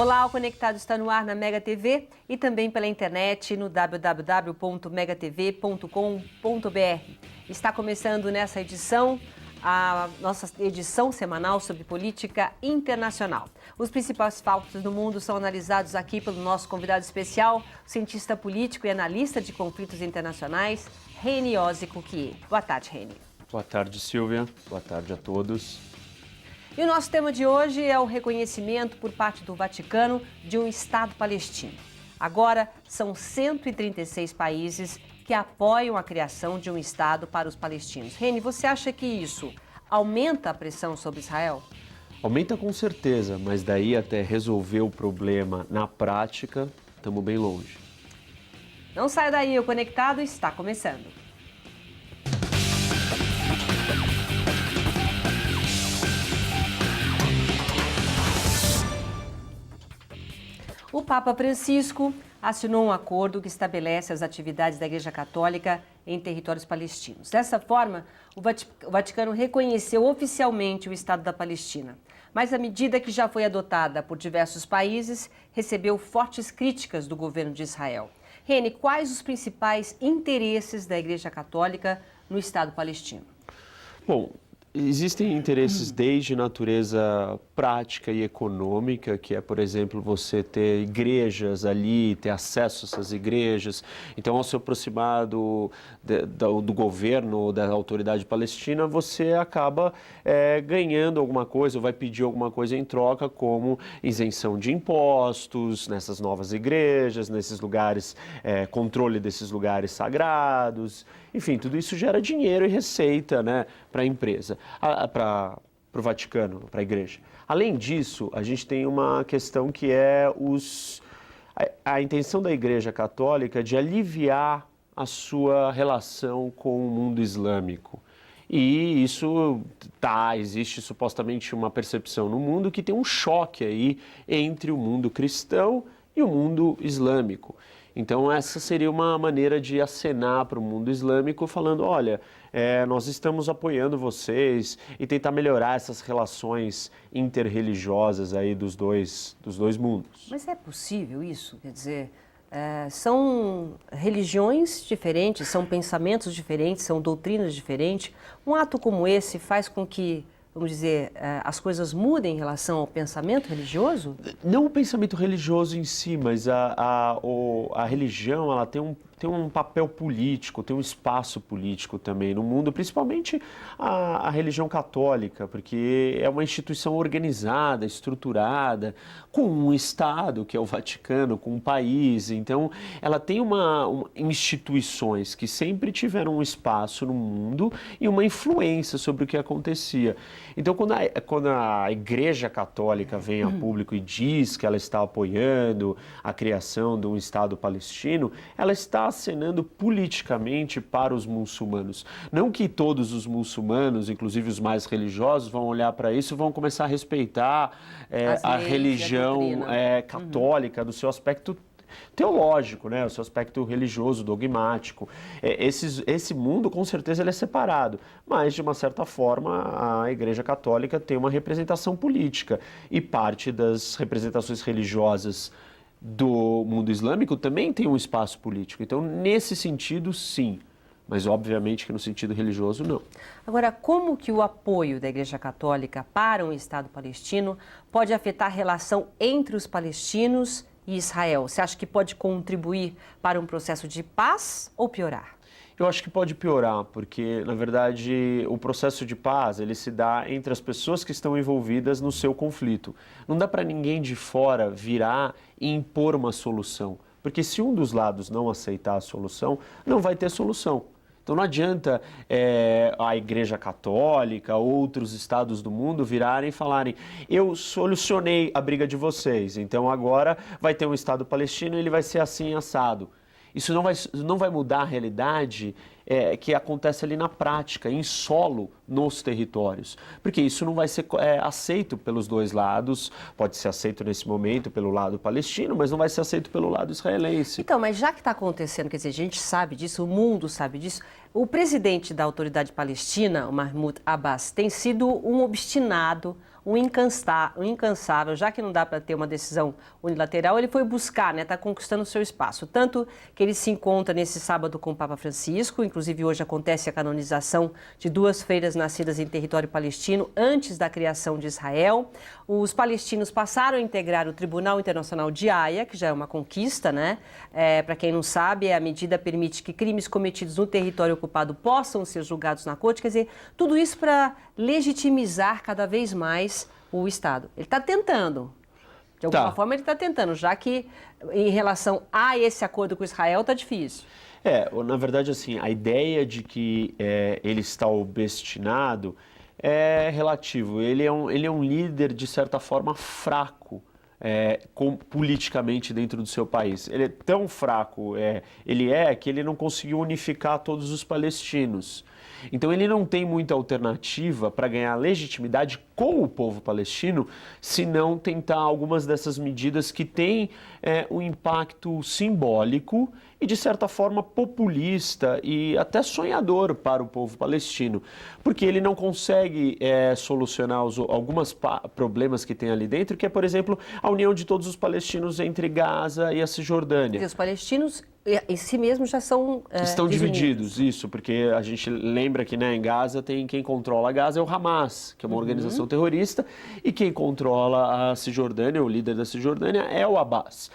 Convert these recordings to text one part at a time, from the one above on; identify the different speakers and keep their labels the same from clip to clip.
Speaker 1: Olá, o Conectado está no ar na Mega TV e também pela internet no www.megatv.com.br. Está começando nessa edição a nossa edição semanal sobre política internacional. Os principais fatos do mundo são analisados aqui pelo nosso convidado especial, o cientista político e analista de conflitos internacionais, Reni Ossi-Cukier. Boa tarde, Reni.
Speaker 2: Boa tarde, Silvia. Boa tarde a todos.
Speaker 1: E o nosso tema de hoje é o reconhecimento por parte do Vaticano de um Estado palestino. Agora, são 136 países que apoiam a criação de um Estado para os palestinos. Reni, você acha que isso aumenta a pressão sobre Israel?
Speaker 2: Aumenta com certeza, mas daí até resolver o problema na prática, estamos bem longe.
Speaker 1: Não saia daí, o Conectado está começando. O Papa Francisco assinou um acordo que estabelece as atividades da Igreja Católica em territórios palestinos. Dessa forma, o Vaticano reconheceu oficialmente o Estado da Palestina. Mas a medida, que já foi adotada por diversos países, recebeu fortes críticas do governo de Israel. Reni, quais os principais interesses da Igreja Católica no Estado palestino?
Speaker 2: Bom, existem interesses desde natureza prática e econômica, que é, por exemplo, você ter igrejas ali, ter acesso a essas igrejas. Então, ao se aproximar do governo ou da autoridade palestina, você acaba ganhando alguma coisa, ou vai pedir alguma coisa em troca, como isenção de impostos nessas novas igrejas, nesses lugares, controle desses lugares sagrados. Enfim, tudo isso gera dinheiro e receita, né, para a empresa, para o Vaticano, para a igreja. Além disso, a gente tem uma questão que é a intenção da Igreja Católica de aliviar a sua relação com o mundo islâmico. E isso existe supostamente uma percepção no mundo que tem um choque aí entre o mundo cristão e o mundo islâmico. Então, essa seria uma maneira de acenar para o mundo islâmico, falando, olha, nós estamos apoiando vocês e tentar melhorar essas relações interreligiosas aí dos dois mundos.
Speaker 1: Mas é possível isso? Quer dizer, são religiões diferentes, são pensamentos diferentes, são doutrinas diferentes. Um ato como esse faz com que, vamos dizer, as coisas mudem em relação ao pensamento religioso?
Speaker 2: Não o pensamento religioso em si, mas a religião, ela tem um papel político, tem um espaço político também no mundo, principalmente a religião católica, porque é uma instituição organizada, estruturada, com um Estado, que é o Vaticano, com um país. Então, ela tem instituições que sempre tiveram um espaço no mundo e uma influência sobre o que acontecia. Então, quando a Igreja Católica vem a público e diz que ela está apoiando a criação de um Estado palestino, ela está acenando politicamente para os muçulmanos. Não que todos os muçulmanos, inclusive os mais religiosos, vão olhar para isso e vão começar a respeitar a religião católica do seu aspecto teológico, né? O seu aspecto religioso, dogmático. Esse mundo, com certeza, ele é separado, mas, de uma certa forma, a Igreja Católica tem uma representação política e parte das representações religiosas do mundo islâmico também tem um espaço político. Então, nesse sentido, sim, mas, obviamente, que no sentido religioso, não.
Speaker 1: Agora, como que o apoio da Igreja Católica para um Estado palestino pode afetar a relação entre os palestinos e Israel? Você acha que pode contribuir para um processo de paz ou piorar?
Speaker 2: Eu acho que pode piorar, porque, na verdade, o processo de paz, ele se dá entre as pessoas que estão envolvidas no seu conflito. Não dá para ninguém de fora virar e impor uma solução, porque se um dos lados não aceitar a solução, não vai ter solução. Então não adianta a Igreja Católica, outros estados do mundo virarem e falarem, eu solucionei a briga de vocês, então agora vai ter um Estado palestino e ele vai ser assim assado. Isso não vai mudar a realidade que acontece ali na prática, em solo, nos territórios. Porque isso não vai ser aceito pelos dois lados, pode ser aceito nesse momento pelo lado palestino, mas não vai ser aceito pelo lado israelense.
Speaker 1: Então, mas já que está acontecendo, quer dizer, a gente sabe disso, o mundo sabe disso, o presidente da Autoridade Palestina, o Mahmoud Abbas, tem sido um obstinado, um incansável, já que não dá para ter uma decisão unilateral, ele foi buscar, está conquistando o seu espaço. Tanto que ele se encontra nesse sábado com o Papa Francisco, inclusive hoje acontece a canonização de 2 freiras nascidas em território palestino antes da criação de Israel. Os palestinos passaram a integrar o Tribunal Internacional de Haia, que já é uma conquista, para quem não sabe, a medida permite que crimes cometidos no território ocupado possam ser julgados na corte. Quer dizer, tudo isso para legitimizar cada vez mais o Estado. Ele está tentando, de alguma forma ele está tentando, já que em relação a esse acordo com Israel está difícil.
Speaker 2: Na verdade, assim, a ideia de que ele está obstinado é relativo. Ele é um líder, de certa forma, fraco. Politicamente dentro do seu país. Ele é tão fraco, que ele não conseguiu unificar todos os palestinos. Então ele não tem muita alternativa para ganhar legitimidade com o povo palestino, se não tentar algumas dessas medidas que têm um impacto simbólico e, de certa forma, populista e até sonhador para o povo palestino. Porque ele não consegue solucionar alguns problemas que tem ali dentro, que é, por exemplo, a união de todos os palestinos entre Gaza e a Cisjordânia.
Speaker 1: E os palestinos em si mesmos já são
Speaker 2: estão divididos, isso, porque a gente lembra que em Gaza tem quem controla Gaza é o Hamas, que é uma organização terrorista, e quem controla a Cisjordânia, o líder da Cisjordânia, é o Abbas.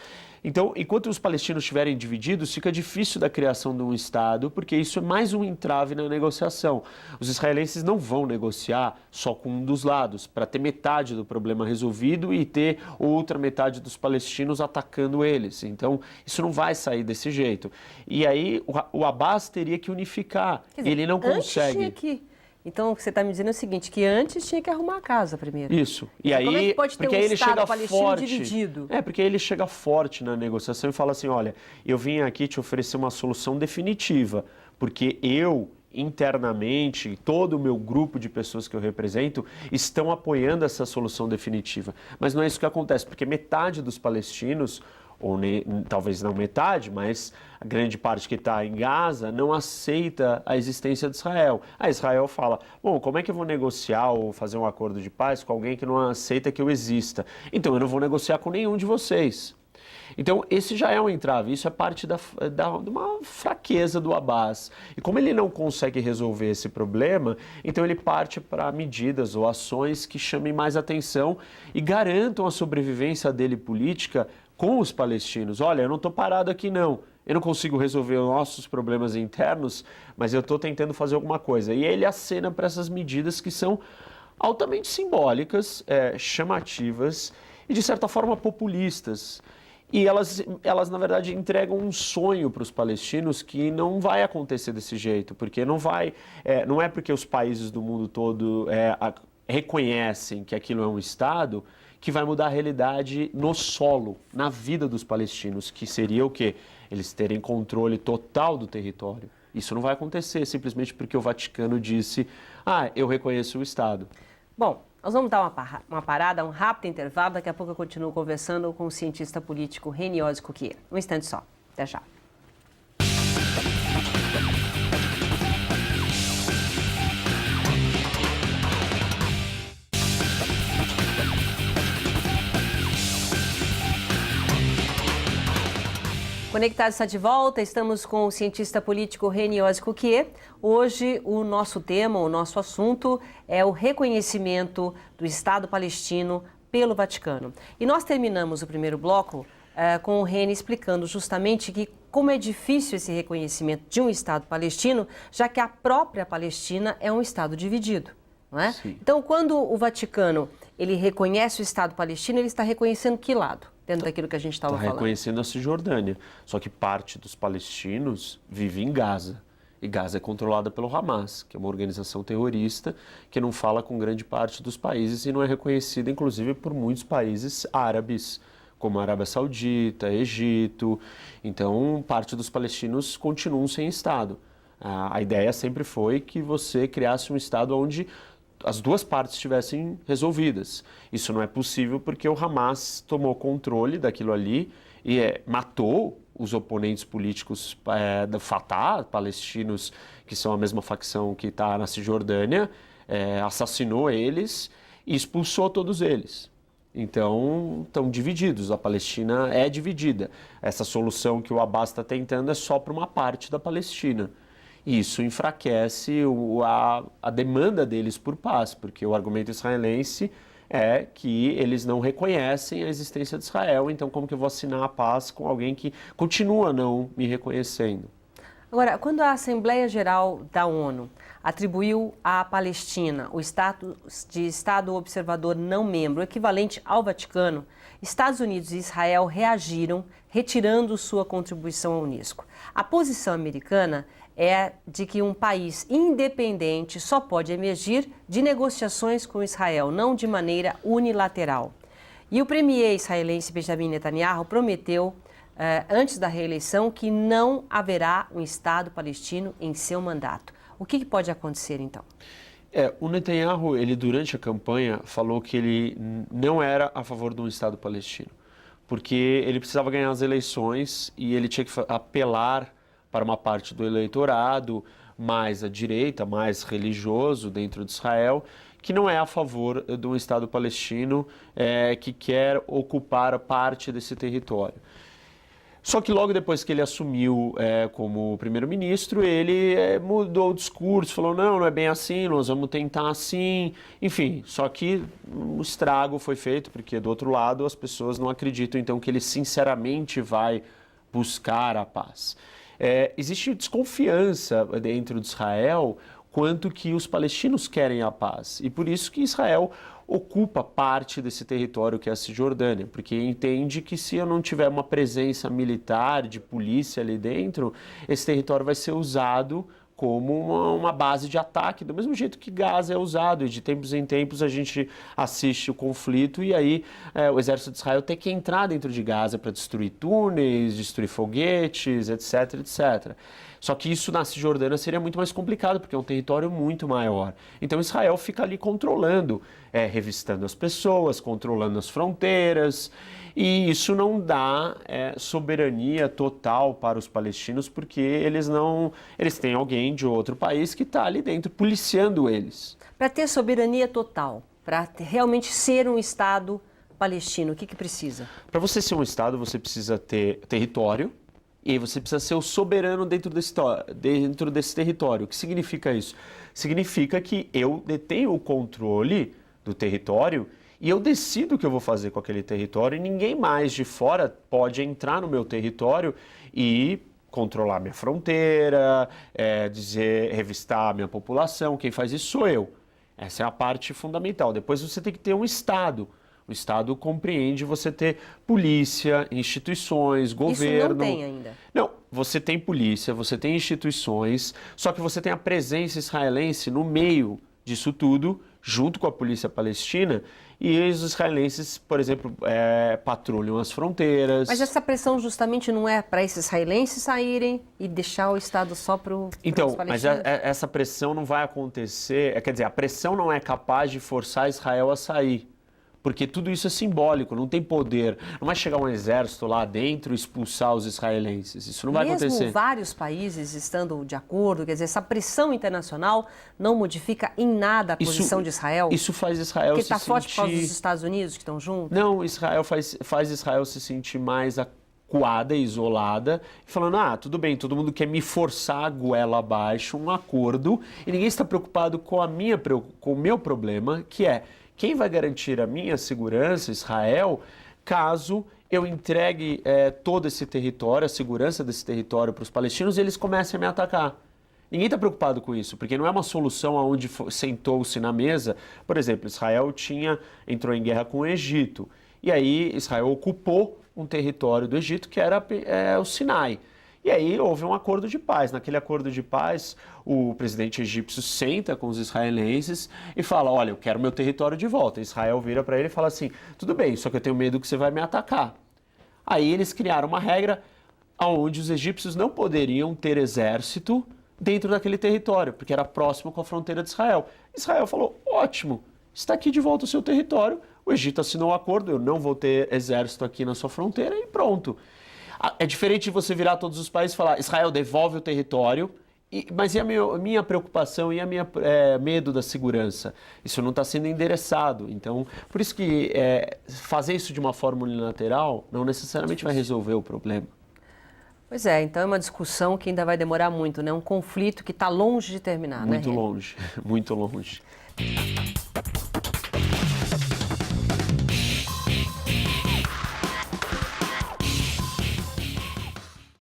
Speaker 2: Então, enquanto os palestinos estiverem divididos, fica difícil da criação de um Estado, porque isso é mais um entrave na negociação. Os israelenses não vão negociar só com um dos lados, para ter metade do problema resolvido e ter outra metade dos palestinos atacando eles. Então, isso não vai sair desse jeito. E aí, o Abbas teria que unificar.
Speaker 1: Quer dizer,
Speaker 2: ele não consegue.
Speaker 1: Então, o que você está me dizendo é o seguinte, que antes tinha que arrumar a casa primeiro.
Speaker 2: Isso. E
Speaker 1: então,
Speaker 2: aí,
Speaker 1: como é que pode ter um Estado palestino dividido?
Speaker 2: Porque aí ele chega forte na negociação e fala assim, olha, eu vim aqui te oferecer uma solução definitiva, porque eu, internamente, todo o meu grupo de pessoas que eu represento estão apoiando essa solução definitiva. Mas não é isso que acontece, porque metade dos palestinos, ou talvez não metade, mas a grande parte que está em Gaza não aceita a existência de Israel. A Israel fala, bom, como é que eu vou negociar ou fazer um acordo de paz com alguém que não aceita que eu exista? Então eu não vou negociar com nenhum de vocês. Então esse já é um entrave, isso é parte de uma fraqueza do Abbas. E como ele não consegue resolver esse problema, então ele parte para medidas ou ações que chamem mais atenção e garantam a sobrevivência dele política com os palestinos. Olha, eu não estou parado aqui não, eu não consigo resolver os nossos problemas internos, mas eu estou tentando fazer alguma coisa. E ele acena para essas medidas que são altamente simbólicas, chamativas e, de certa forma, populistas. E elas, na verdade, entregam um sonho para os palestinos que não vai acontecer desse jeito, porque não é porque os países do mundo todo reconhecem que aquilo é um Estado que vai mudar a realidade no solo, na vida dos palestinos, que seria o quê? Eles terem controle total do território. Isso não vai acontecer simplesmente porque o Vaticano disse, eu reconheço o Estado.
Speaker 1: Bom, nós vamos dar uma parada, um rápido intervalo, daqui a pouco eu continuo conversando com o cientista político Reni Oz-Cukier. Um instante só, até já. Conectados está de volta, estamos com o cientista político Reni Oz-Cukier. Hoje o nosso tema, o nosso assunto é o reconhecimento do Estado palestino pelo Vaticano. E nós terminamos o primeiro bloco com o Reni explicando justamente que como é difícil esse reconhecimento de um Estado palestino, já que a própria Palestina é um Estado dividido, não é?
Speaker 2: Sim.
Speaker 1: Então, quando o Vaticano ele reconhece o Estado palestino, ele está reconhecendo que lado? Dentro daquilo que a gente estava falando.
Speaker 2: Está reconhecendo a Cisjordânia. Só que parte dos palestinos vive em Gaza. E Gaza é controlada pelo Hamas, que é uma organização terrorista que não fala com grande parte dos países e não é reconhecida, inclusive, por muitos países árabes, como a Arábia Saudita, Egito. Então, parte dos palestinos continuam sem Estado. A ideia sempre foi que você criasse um Estado onde as duas partes estivessem resolvidas. Isso não é possível porque o Hamas tomou controle daquilo ali e matou os oponentes políticos do Fatah, palestinos, que são a mesma facção que está na Cisjordânia, assassinou eles e expulsou todos eles. Então, estão divididos, a Palestina é dividida. Essa solução que o Abbas está tentando é só para uma parte da Palestina. E isso enfraquece a demanda deles por paz, porque o argumento israelense é que eles não reconhecem a existência de Israel, então como que eu vou assinar a paz com alguém que continua não me reconhecendo?
Speaker 1: Agora, quando a Assembleia Geral da ONU atribuiu à Palestina o status de Estado observador não membro, equivalente ao Vaticano, Estados Unidos e Israel reagiram, retirando sua contribuição à Unesco. A posição americana é de que um país independente só pode emergir de negociações com Israel, não de maneira unilateral. E o premier israelense Benjamin Netanyahu prometeu, antes da reeleição, que não haverá um Estado palestino em seu mandato. O que pode acontecer, então?
Speaker 2: O Netanyahu, ele durante a campanha falou que ele não era a favor de um Estado palestino, porque ele precisava ganhar as eleições e ele tinha que apelar para uma parte do eleitorado mais à direita, mais religioso dentro de Israel, que não é a favor de um Estado palestino que quer ocupar parte desse território. Só que logo depois que ele assumiu como primeiro-ministro, ele mudou o discurso, falou, não é bem assim, nós vamos tentar assim, enfim. Só que o estrago foi feito, porque do outro lado as pessoas não acreditam, então, que ele sinceramente vai buscar a paz. Existe desconfiança dentro de Israel quanto que os palestinos querem a paz. E por isso que Israel ocupa parte desse território que é a Cisjordânia, porque entende que se eu não tiver uma presença militar, de polícia ali dentro, esse território vai ser usado como uma base de ataque, do mesmo jeito que Gaza é usado, e de tempos em tempos a gente assiste o conflito e aí o exército de Israel tem que entrar dentro de Gaza para destruir túneis, destruir foguetes, etc, etc. Só que isso na Cisjordânia seria muito mais complicado, porque é um território muito maior. Então Israel fica ali controlando, revistando as pessoas, controlando as fronteiras, e isso não dá soberania total para os palestinos, porque eles têm alguém de outro país que está ali dentro policiando eles.
Speaker 1: Para ter soberania total, para realmente ser um Estado palestino, o que precisa?
Speaker 2: Para você ser um Estado, você precisa ter território, e aí você precisa ser o soberano dentro desse território. O que significa isso? Significa que eu detenho o controle do território e eu decido o que eu vou fazer com aquele território e ninguém mais de fora pode entrar no meu território e controlar minha fronteira, revistar a minha população. Quem faz isso sou eu. Essa é a parte fundamental. Depois você tem que ter um Estado. O Estado compreende você ter polícia, instituições, governo.
Speaker 1: Isso não tem ainda.
Speaker 2: Não, você tem polícia, você tem instituições, só que você tem a presença israelense no meio disso tudo, junto com a polícia palestina, e os israelenses, por exemplo, patrulham as fronteiras.
Speaker 1: Mas essa pressão justamente não é para esses israelenses saírem e deixar o Estado só para os palestinos?
Speaker 2: Então, mas essa pressão não vai acontecer, quer dizer, a pressão não é capaz de forçar Israel a sair. Porque tudo isso é simbólico, não tem poder. Não vai chegar um exército lá dentro e expulsar os israelenses. Isso não vai acontecer.
Speaker 1: Mesmo vários países estando de acordo, quer dizer, essa pressão internacional não modifica em nada a posição de Israel?
Speaker 2: Isso faz Israel
Speaker 1: porque
Speaker 2: se sentir...
Speaker 1: Porque está forte por causa dos Estados Unidos que estão juntos?
Speaker 2: Não, Israel faz Israel se sentir mais acuada, isolada, falando, tudo bem, todo mundo quer me forçar a goela abaixo, um acordo, e ninguém está preocupado com o meu problema, que é... Quem vai garantir a minha segurança, Israel, caso eu entregue todo esse território, a segurança desse território para os palestinos e eles comecem a me atacar? Ninguém está preocupado com isso, porque não é uma solução onde sentou-se na mesa. Por exemplo, Israel entrou em guerra com o Egito, e aí Israel ocupou um território do Egito que era o Sinai. E aí houve um acordo de paz. Naquele acordo de paz, o presidente egípcio senta com os israelenses e fala, olha, eu quero meu território de volta. Israel vira para ele e fala assim, tudo bem, só que eu tenho medo que você vai me atacar. Aí eles criaram uma regra onde os egípcios não poderiam ter exército dentro daquele território, porque era próximo com a fronteira de Israel. Israel falou, ótimo, está aqui de volta o seu território, o Egito assinou o acordo, eu não vou ter exército aqui na sua fronteira e pronto. É diferente de você virar todos os países e falar, Israel devolve o território, mas e a minha preocupação e a minha medo da segurança? Isso não está sendo endereçado. Então, por isso que fazer isso de uma forma unilateral não necessariamente vai resolver o problema.
Speaker 1: Pois é, então é uma discussão que ainda vai demorar muito, né? Um conflito que está longe de terminar, né?
Speaker 2: Muito longe, muito longe.